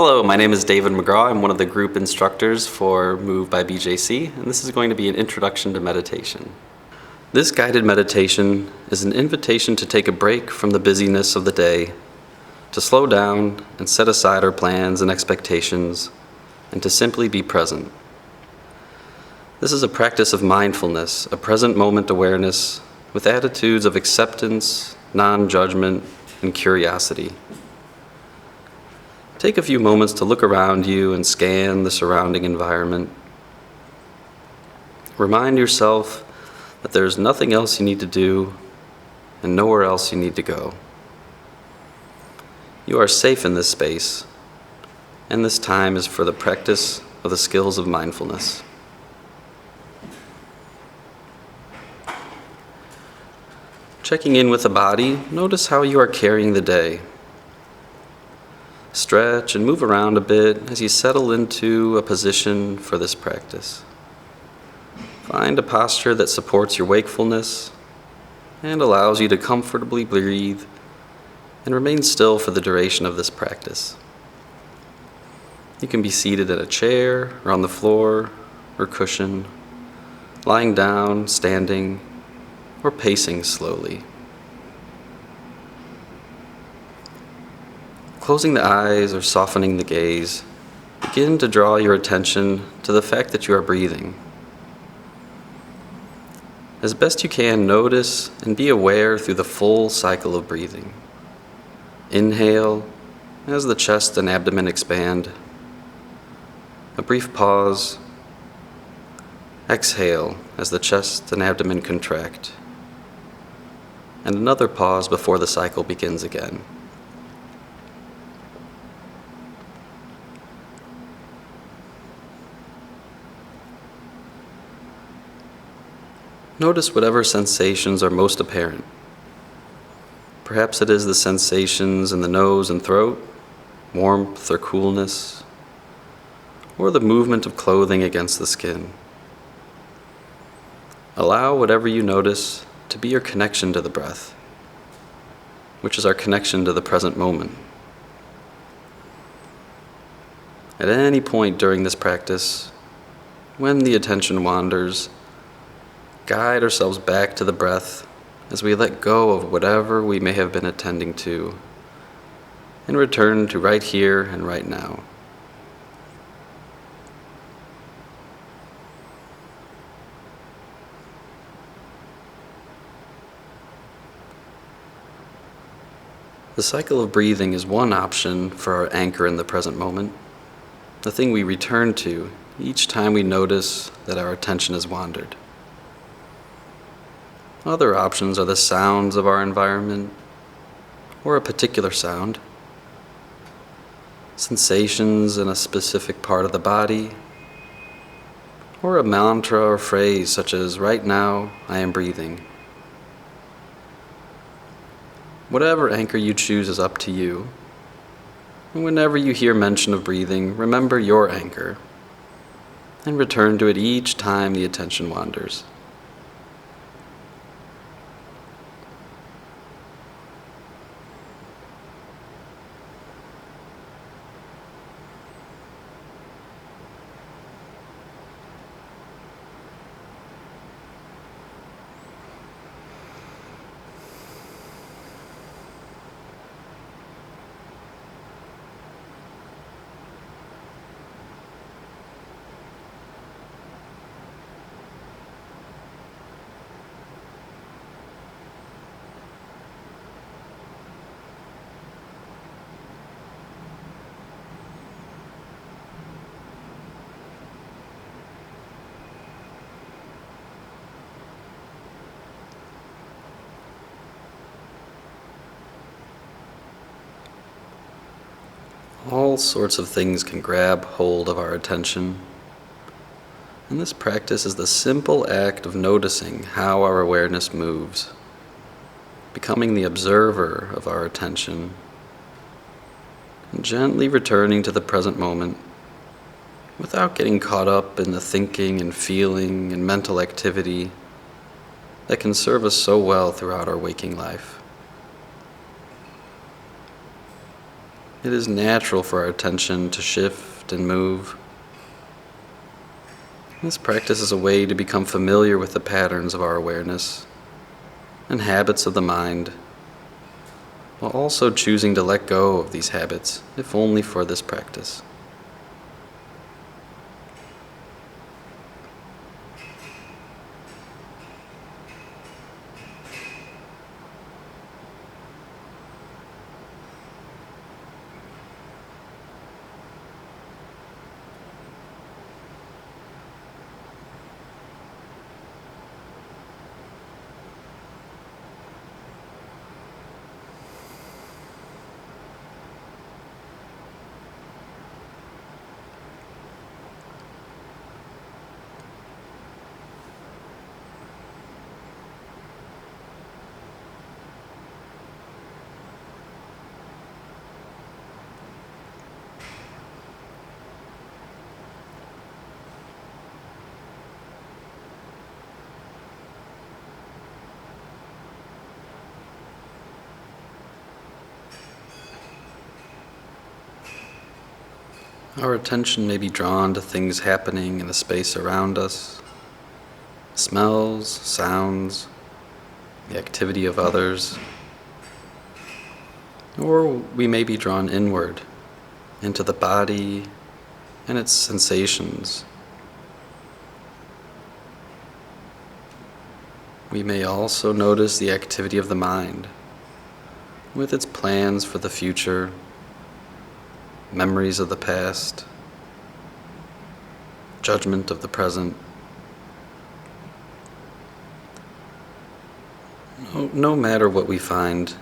Hello, my name is David McGraw. I'm one of the group instructors for Move by BJC, and this is going to be an introduction to meditation. This guided meditation is an invitation to take a break from the busyness of the day, to slow down and set aside our plans and expectations, and to simply be present. This is a practice of mindfulness, a present moment awareness with attitudes of acceptance, non-judgment, and curiosity. Take a few moments to look around you and scan the surrounding environment. Remind yourself that there's nothing else you need to do and nowhere else you need to go. You are safe in this space, and this time is for the practice of the skills of mindfulness. Checking in with the body, notice how you are carrying the day. Stretch and move around a bit as you settle into a position for this practice. Find a posture that supports your wakefulness and allows you to comfortably breathe and remain still for the duration of this practice. You can be seated in a chair or on the floor or cushion, lying down, standing, or pacing slowly. Closing the eyes or softening the gaze, begin to draw your attention to the fact that you are breathing. As best you can, notice and be aware through the full cycle of breathing. Inhale as the chest and abdomen expand. A brief pause. Exhale as the chest and abdomen contract. And another pause before the cycle begins again. Notice whatever sensations are most apparent. Perhaps it is the sensations in the nose and throat, warmth or coolness, or the movement of clothing against the skin. Allow whatever you notice to be your connection to the breath, which is our connection to the present moment. At any point during this practice, when the attention wanders, guide ourselves back to the breath as we let go of whatever we may have been attending to and return to right here and right now. The cycle of breathing is one option for our anchor in the present moment, the thing we return to each time we notice that our attention has wandered. Other options are the sounds of our environment, or a particular sound, sensations in a specific part of the body, or a mantra or phrase such as, "Right now, I am breathing." Whatever anchor you choose is up to you. And whenever you hear mention of breathing, remember your anchor, and return to it each time the attention wanders. All sorts of things can grab hold of our attention, and this practice is the simple act of noticing how our awareness moves, becoming the observer of our attention, and gently returning to the present moment without getting caught up in the thinking and feeling and mental activity that can serve us so well throughout our waking life. It is natural for our attention to shift and move. This practice is a way to become familiar with the patterns of our awareness and habits of the mind, while also choosing to let go of these habits, if only for this practice. Our attention may be drawn to things happening in the space around us, smells, sounds, the activity of others, or we may be drawn inward into the body and its sensations. We may also notice the activity of the mind with its plans for the future, memories of the past, judgment of the present. No matter what we find,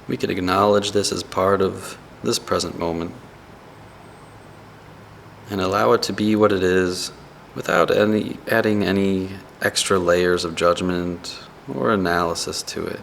we can acknowledge this as part of this present moment and allow it to be what it is without adding any extra layers of judgment or analysis to it.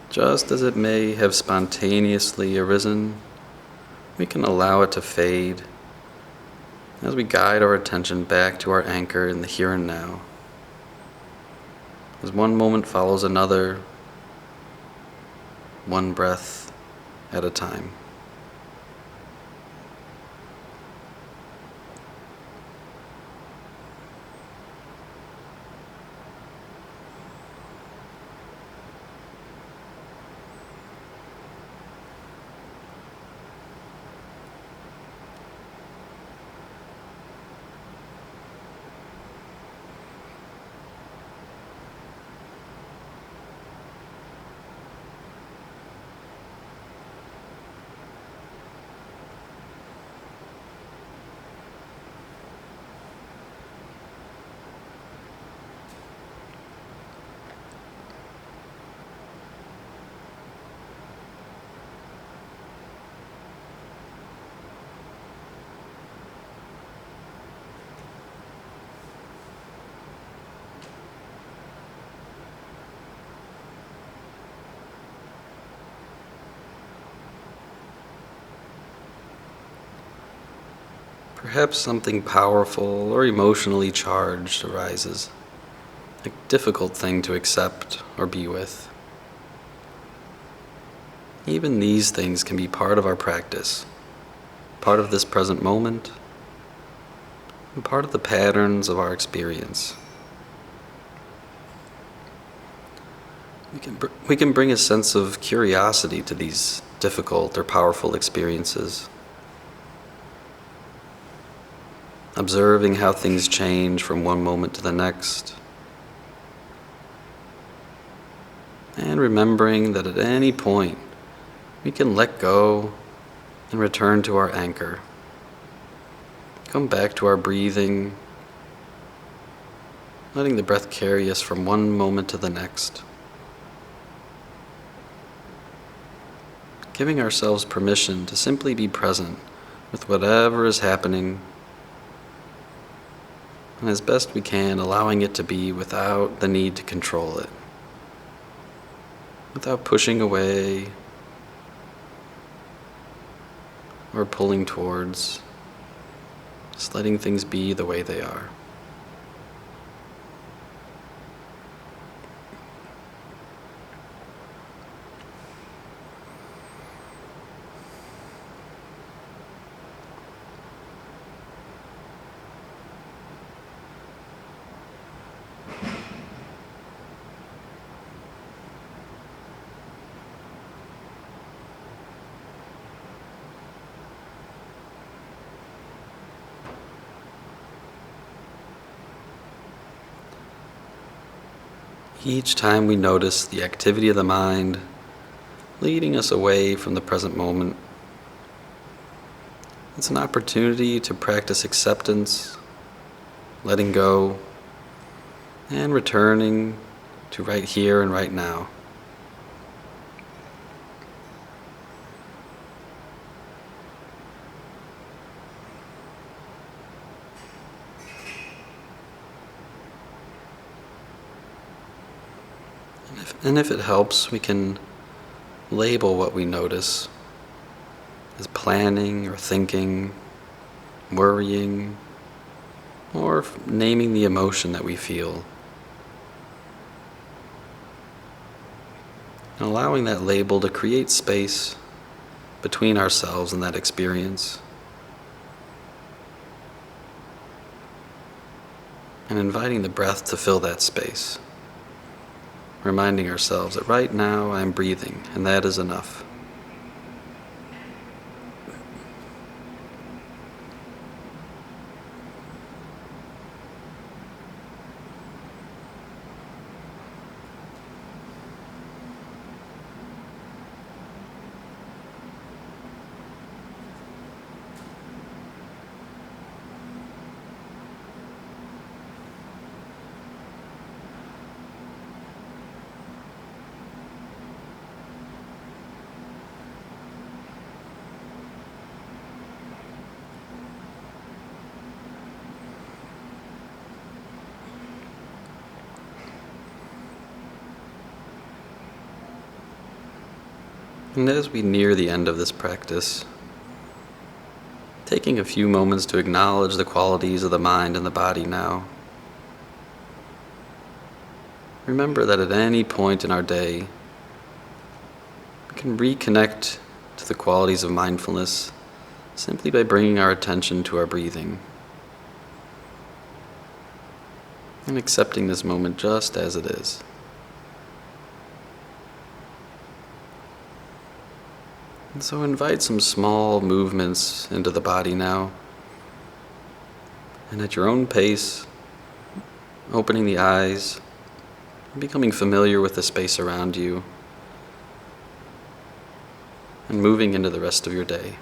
Just as it may have spontaneously arisen, we can allow it to fade as we guide our attention back to our anchor in the here and now. As one moment follows another, one breath at a time. Perhaps something powerful or emotionally charged arises, a difficult thing to accept or be with. Even these things can be part of our practice, part of this present moment, and part of the patterns of our experience. We can bring a sense of curiosity to these difficult or powerful experiences, observing how things change from one moment to the next, and remembering that at any point we can let go and return to our anchor. Come back to our breathing, letting the breath carry us from one moment to the next. Giving ourselves permission to simply be present with whatever is happening, and as best we can, allowing it to be without the need to control it, without pushing away or pulling towards, just letting things be the way they are. Each time we notice the activity of the mind leading us away from the present moment, it's an opportunity to practice acceptance, letting go, and returning to right here and right now. And if it helps, we can label what we notice as planning or thinking, worrying, or naming the emotion that we feel. And allowing that label to create space between ourselves and that experience. And inviting the breath to fill that space. Reminding ourselves that right now I'm breathing, and that is enough. And as we near the end of this practice, taking a few moments to acknowledge the qualities of the mind and the body now. Remember that at any point in our day, we can reconnect to the qualities of mindfulness simply by bringing our attention to our breathing and accepting this moment just as it is. And so invite some small movements into the body now. And at your own pace, opening the eyes, becoming familiar with the space around you, and moving into the rest of your day.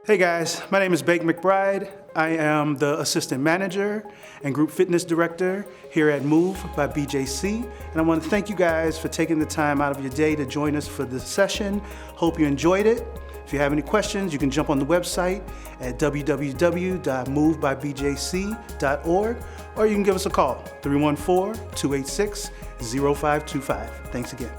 Hey guys, my name is Bake McBride. I am the Assistant Manager and Group Fitness Director here at Move by BJC. And I want to thank you guys for taking the time out of your day to join us for this session. Hope you enjoyed it. If you have any questions, you can jump on the website at www.movebybjc.org, or you can give us a call, 314-286-0525. Thanks again.